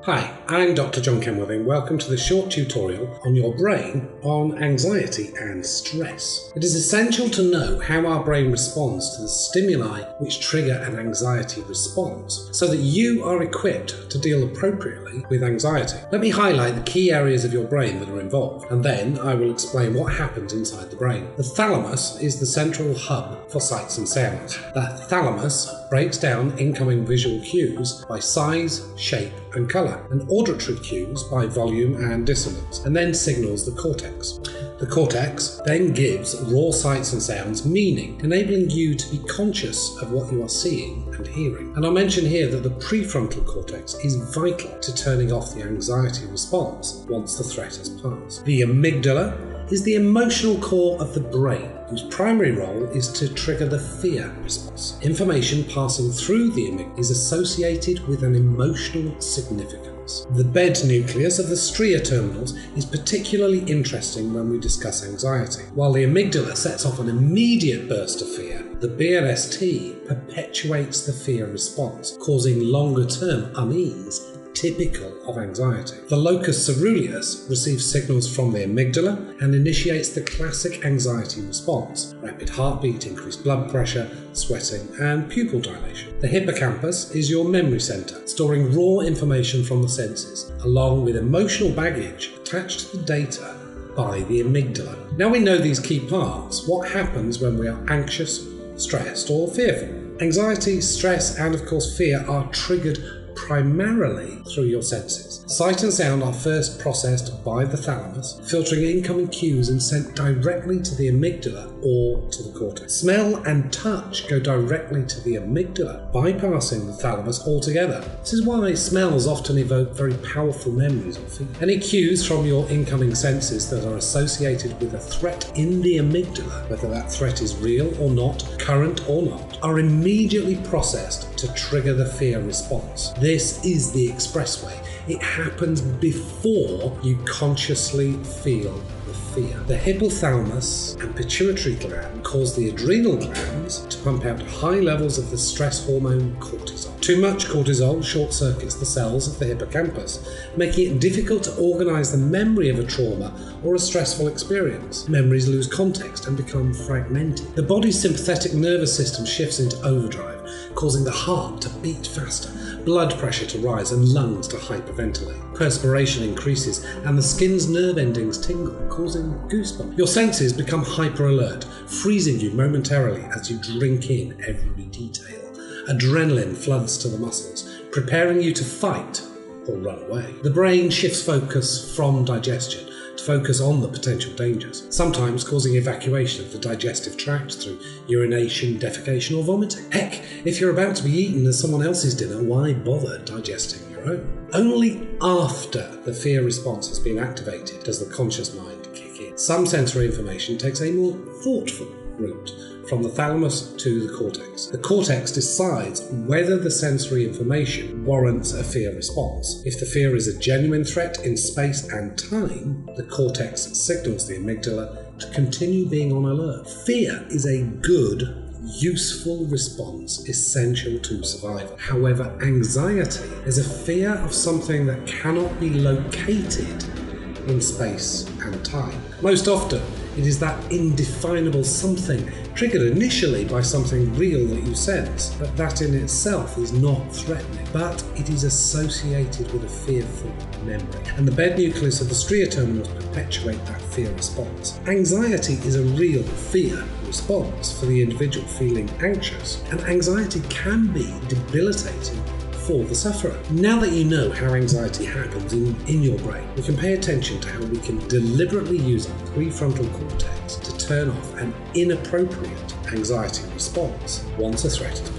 Hi, I'm Dr. John Kenworthing. Welcome to this short tutorial on your brain on anxiety and stress. It is essential to know how our brain responds to the stimuli which trigger an anxiety response so that you are equipped to deal appropriately with anxiety. Let me highlight the key areas of your brain that are involved, and then I will explain what happens inside the brain. The thalamus is the central hub for sights and sounds. The thalamus breaks down incoming visual cues by size, shape and colour, and auditory cues by volume and dissonance, and then signals the cortex. The cortex then gives raw sights and sounds meaning, enabling you to be conscious of what you are seeing and hearing. And I'll mention here that the prefrontal cortex is vital to turning off the anxiety response once the threat has passed. The amygdala is the emotional core of the brain, whose primary role is to trigger the fear response. Information passing through the amygdala is associated with an emotional significance. The bed nucleus of the stria terminals is particularly interesting when we discuss anxiety. While the amygdala sets off an immediate burst of fear, the BRST perpetuates the fear response, causing longer-term unease typical of anxiety. The locus coeruleus receives signals from the amygdala and initiates the classic anxiety response: rapid heartbeat, increased blood pressure, sweating, and pupil dilation. The hippocampus is your memory center, storing raw information from the senses, along with emotional baggage attached to the data by the amygdala. Now we know these key parts. What happens when we are anxious, stressed, or fearful? Anxiety, stress, and of course fear are triggered primarily through your senses. Sight and sound are first processed by the thalamus, filtering incoming cues and sent directly to the amygdala or to the cortex. Smell and touch go directly to the amygdala, bypassing the thalamus altogether. This is why smells often evoke very powerful memories or feelings. Any cues from your incoming senses that are associated with a threat in the amygdala, whether that threat is real or not, current or not, are immediately processed to trigger the fear response. This is the expressway. It happens before you consciously feel the fear. The hypothalamus and pituitary gland cause the adrenal glands to pump out high levels of the stress hormone cortisol. Too much cortisol short-circuits the cells of the hippocampus, making it difficult to organize the memory of a trauma or a stressful experience. Memories lose context and become fragmented. The body's sympathetic nervous system shifts into overdrive, causing the heart to beat faster, blood pressure to rise, and lungs to hyperventilate. Perspiration increases and the skin's nerve endings tingle, causing goosebumps. Your senses become hyper-alert, freezing you momentarily as you drink in every detail. Adrenaline floods to the muscles, preparing you to fight or run away. The brain shifts focus from digestion to focus on the potential dangers, sometimes causing evacuation of the digestive tract through urination, defecation, or vomiting. Heck, if you're about to be eaten as someone else's dinner, why bother digesting your own? Only after the fear response has been activated does the conscious mind kick in. Some sensory information takes a more thoughtful route from the thalamus to the cortex. The cortex decides whether the sensory information warrants a fear response. If the fear is a genuine threat in space and time, the cortex signals the amygdala to continue being on alert. Fear is a good, useful response essential to survival. However, anxiety is a fear of something that cannot be located in space and time. Most often, it is that indefinable something triggered initially by something real that you sense, but that in itself is not threatening, but it is associated with a fearful memory. And the bed nucleus of the stria terminals perpetuate that fear response. Anxiety is a real fear response for the individual feeling anxious, and anxiety can be debilitating for the sufferer. Now that you know how anxiety happens in your brain, we can pay attention to how we can deliberately use our prefrontal cortex to turn off an inappropriate anxiety response once a threat has